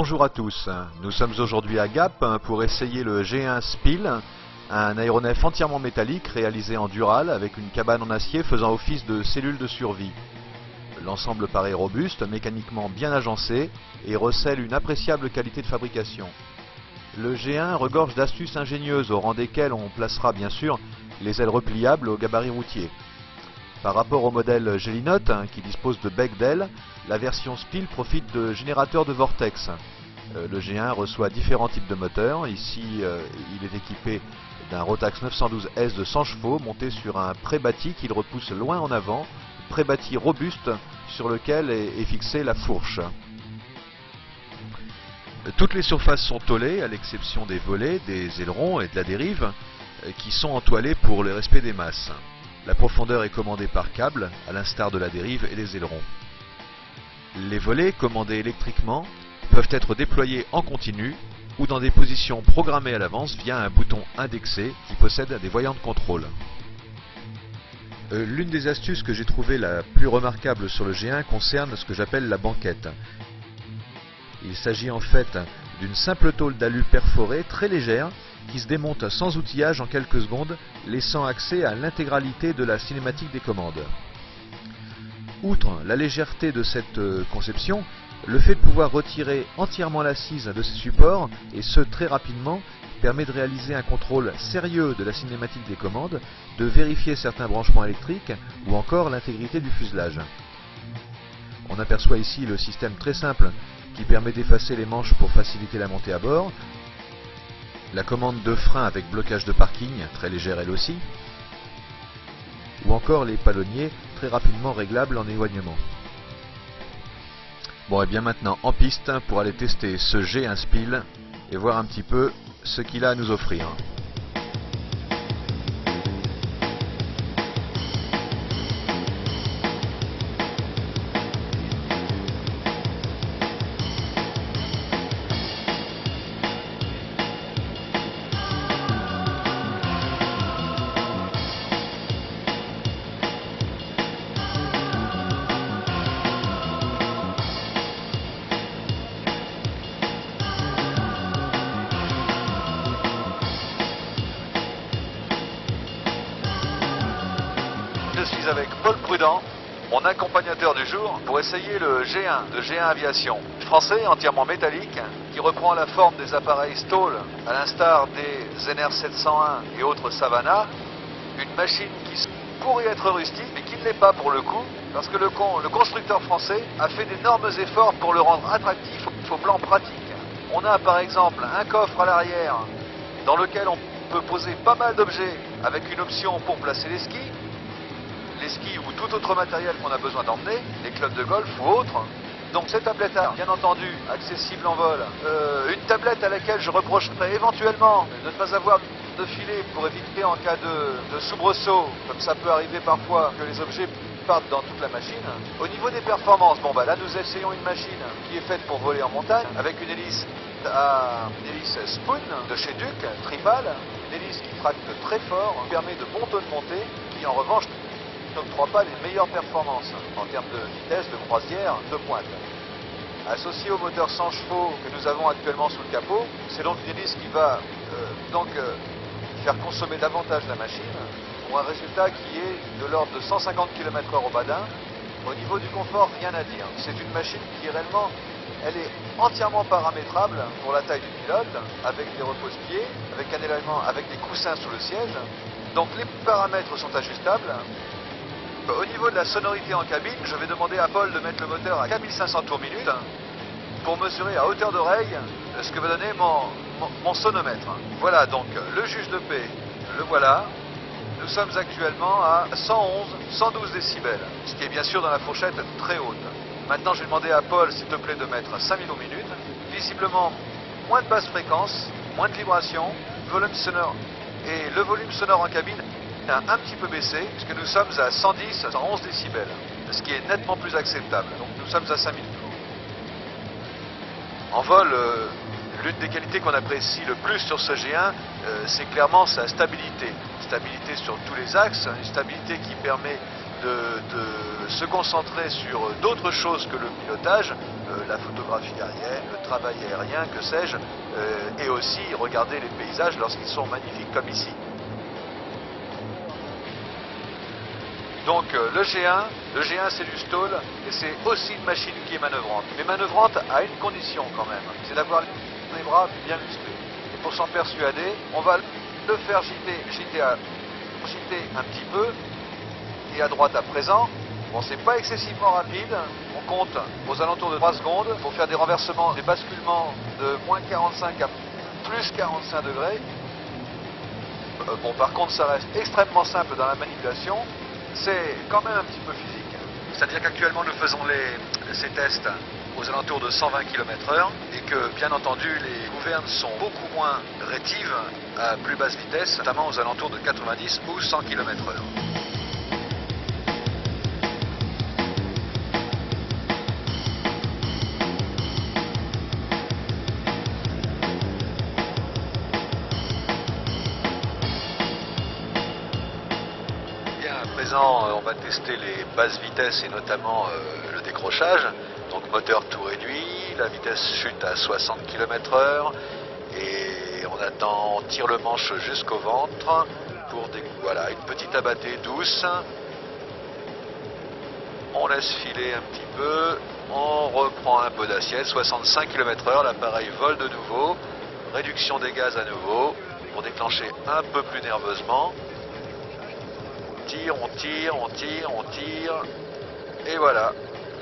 Bonjour à tous, nous sommes aujourd'hui à Gap pour essayer le G1 Spiel, un aéronef entièrement métallique réalisé en dural avec une cabane en acier faisant office de cellule de survie. L'ensemble paraît robuste, mécaniquement bien agencé et recèle une appréciable qualité de fabrication. Le G1 regorge d'astuces ingénieuses au rang desquelles on placera bien sûr les ailes repliables au gabarit routier. Par rapport au modèle Gelinotte, qui dispose de becs d'ailes, la version Spiel profite de générateurs de vortex. Le G1 reçoit différents types de moteurs. Ici, il est équipé d'un Rotax 912S de 100 chevaux monté sur un pré-bâti qu'il repousse loin en avant, pré-bâti robuste sur lequel est fixée la fourche. Toutes les surfaces sont tôlées, à l'exception des volets, des ailerons et de la dérive, qui sont entoilés pour le respect des masses. La profondeur est commandée par câble, à l'instar de la dérive et des ailerons. Les volets, commandés électriquement, peuvent être déployés en continu ou dans des positions programmées à l'avance via un bouton indexé qui possède des voyants de contrôle. L'une des astuces que j'ai trouvée la plus remarquable sur le G1 concerne ce que j'appelle la banquette. Il s'agit en fait d'une simple tôle d'alu perforée très légère qui se démonte sans outillage en quelques secondes, laissant accès à l'intégralité de la cinématique des commandes. Outre la légèreté de cette conception, le fait de pouvoir retirer entièrement l'assise de ses supports, et ce très rapidement, permet de réaliser un contrôle sérieux de la cinématique des commandes, de vérifier certains branchements électriques ou encore l'intégrité du fuselage. On aperçoit ici le système très simple qui permet d'effacer les manches pour faciliter la montée à bord, la commande de frein avec blocage de parking, très légère elle aussi, ou encore les palonniers très rapidement réglables en éloignement. Bon, et bien maintenant en piste pour aller tester ce G1 Spiel et voir un petit peu ce qu'il a à nous offrir. Je suis avec Paul Prudent, mon accompagnateur du jour, pour essayer le G1 de G1 Aviation. Français, entièrement métallique, qui reprend la forme des appareils Stoll, à l'instar des NR701 et autres Savannah. Une machine qui pourrait être rustique, mais qui ne l'est pas pour le coup, parce que le constructeur français a fait d'énormes efforts pour le rendre attractif au plan pratique. On a par exemple un coffre à l'arrière, dans lequel on peut poser pas mal d'objets, avec une option pour placer les skis ou tout autre matériel qu'on a besoin d'emmener, les clubs de golf ou autres. Donc ces tablettes-là, bien entendu, accessibles en vol. Une tablette à laquelle je reprocherais éventuellement de ne pas avoir de filet pour éviter en cas de soubresaut, comme ça peut arriver parfois, que les objets partent dans toute la machine. Au niveau des performances, bon bah là nous essayons une machine qui est faite pour voler en montagne, avec une hélice Spoon de chez Duc, tripale, une hélice qui tracte très fort, permet de bons taux de montée, qui en revanche n'octroie pas les meilleures performances en termes de vitesse, de croisière, de pointe. Associé au moteur 100 chevaux que nous avons actuellement sous le capot, c'est donc une hélice qui va faire consommer davantage la machine pour un résultat qui est de l'ordre de 150 km/h au badin. Au niveau du confort, rien à dire. C'est une machine qui réellement, elle est entièrement paramétrable pour la taille du pilote, avec des repose-pieds, avec un élément, avec des coussins sous le siège. Donc les paramètres sont ajustables. Au niveau de la sonorité en cabine, je vais demander à Paul de mettre le moteur à 4500 tours minute pour mesurer à hauteur d'oreille ce que va donner mon sonomètre. Voilà donc le juge de paix, le voilà. Nous sommes actuellement à 112 décibels, ce qui est bien sûr dans la fourchette très haute. Maintenant je vais demander à Paul s'il te plaît de mettre 5000 au minute. Visiblement moins de basse fréquence, moins de vibrations, volume sonore et le volume sonore en cabine a un petit peu baissé, puisque nous sommes à 111 décibels, ce qui est nettement plus acceptable. Donc nous sommes à 5000 tours. En vol, l'une des qualités qu'on apprécie le plus sur ce G1, c'est clairement sa stabilité. Stabilité sur tous les axes, une stabilité qui permet de se concentrer sur d'autres choses que le pilotage, la photographie. photographie aérienne, le travail aérien, que sais-je, et aussi regarder les paysages lorsqu'ils sont magnifiques comme ici. Donc le G1 c'est du stall et c'est aussi une machine qui est manœuvrante. Mais manœuvrante à une condition quand même, c'est d'avoir les bras bien musclés. Et pour s'en persuader, on va le faire gîter un petit peu et à droite à présent. Bon, c'est pas excessivement rapide, on compte aux alentours de 3 secondes pour faire des renversements, des basculements de moins 45 à plus 45 degrés. Bon, par contre, ça reste extrêmement simple dans la manipulation. C'est quand même un petit peu physique. C'est-à-dire qu'actuellement, nous faisons ces tests aux alentours de 120 km/h et que, bien entendu, les gouvernes sont beaucoup moins rétives à plus basse vitesse, notamment aux alentours de 90 ou 100 km/h. On va tester les basses vitesses et notamment le décrochage. Donc moteur tout réduit, la vitesse chute à 60 km/h et on tire le manche jusqu'au ventre pour voilà, une petite abattée douce. On laisse filer un petit peu, on reprend un peu d'assiette, 65 km/h, l'appareil vole de nouveau, réduction des gaz à nouveau pour déclencher un peu plus nerveusement. On tire, et voilà,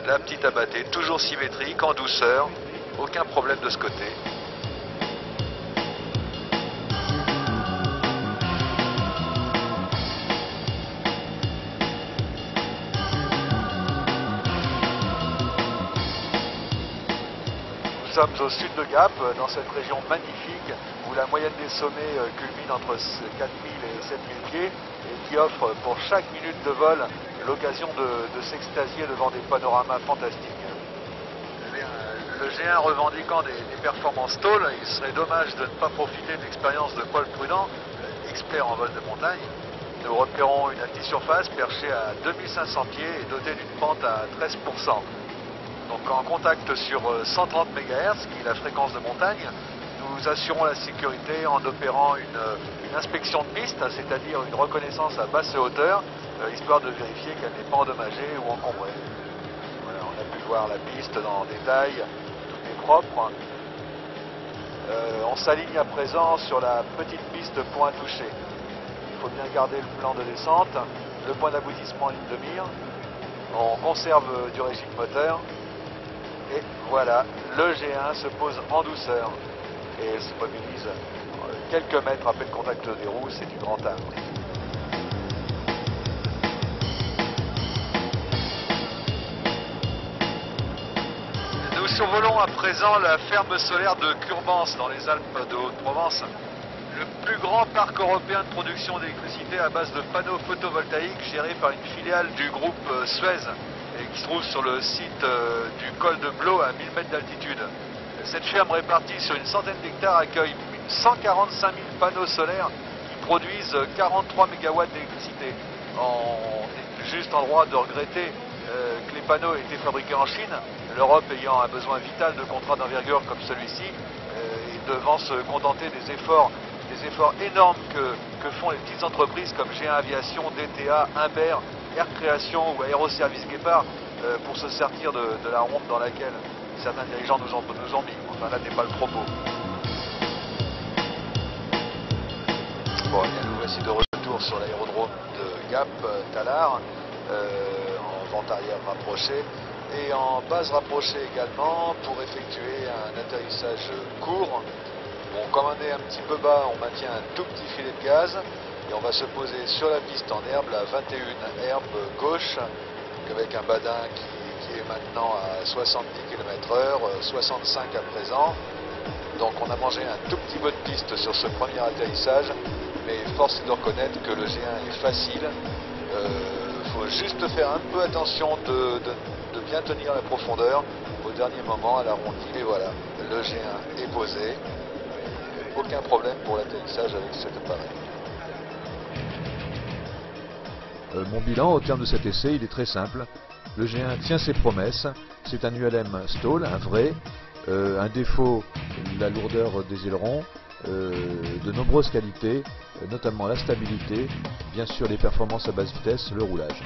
la petite abattée, toujours symétrique, en douceur, aucun problème de ce côté. Nous sommes au sud de Gap, dans cette région magnifique, où la moyenne des sommets culmine entre 4000 et 7000 pieds, et qui offre pour chaque minute de vol l'occasion de s'extasier devant des panoramas fantastiques. Le G1 revendiquant des performances stall, il serait dommage de ne pas profiter de l'expérience de Paul Prudent, expert en vol de montagne. Nous repérons une altisurface perchée à 2500 pieds et dotée d'une pente à 13%. Donc en contact sur 130 MHz, qui est la fréquence de montagne, nous assurons la sécurité en opérant une inspection de piste, c'est-à-dire une reconnaissance à basse hauteur, histoire de vérifier qu'elle n'est pas endommagée ou encombrée. Voilà, on a pu voir la piste dans le détail, tout est propre. On s'aligne à présent sur la petite piste point touché. Il faut bien garder le plan de descente, le point d'aboutissement en ligne de mire. On conserve du régime moteur. Et voilà, le G1 se pose en douceur et se mobilise quelques mètres après le contact des roues, c'est du grand art. Nous survolons à présent la ferme solaire de Curbance dans les Alpes de Haute-Provence. Le plus grand parc européen de production d'électricité à base de panneaux photovoltaïques géré par une filiale du groupe Suez et qui se trouve sur le site du col de Blo à 1000 mètres d'altitude. Cette ferme répartie sur une centaine d'hectares accueille 145 000 panneaux solaires qui produisent 43 MW d'électricité. On est juste en droit de regretter que les panneaux aient été fabriqués en Chine, l'Europe ayant un besoin vital de contrats d'envergure comme celui-ci, et devant se contenter des efforts énormes que font les petites entreprises comme G1 Aviation, DTA, Imbert, Air Création ou Aéroservice Guépard pour se sortir de la honte dans laquelle certains dirigeants nous ont mis. Enfin, là n'est pas le propos. Bon, eh bien, nous voici de retour sur l'aérodrome de Gap, Tallard, en vente arrière rapprochée et en base rapprochée également pour effectuer un atterrissage court. Bon, comme on est un petit peu bas, on maintient un tout petit filet de gaz et on va se poser sur la piste en herbe, la 21 herbe gauche, avec un badin qui est maintenant à 70 km/h, 65 à présent. Donc on a mangé un tout petit bout de piste sur ce premier atterrissage, mais force est de reconnaître que le G1 est facile. Il faut juste faire un peu attention de bien tenir la profondeur au dernier moment à l'arrondi. Et voilà, le G1 est posé. Aucun problème pour l'atterrissage avec cet appareil. Mon bilan au terme de cet essai, il est très simple. Le G1 tient ses promesses, c'est un ULM stall, un vrai. Un défaut, la lourdeur des ailerons, de nombreuses qualités, notamment la stabilité, bien sûr les performances à basse vitesse, le roulage.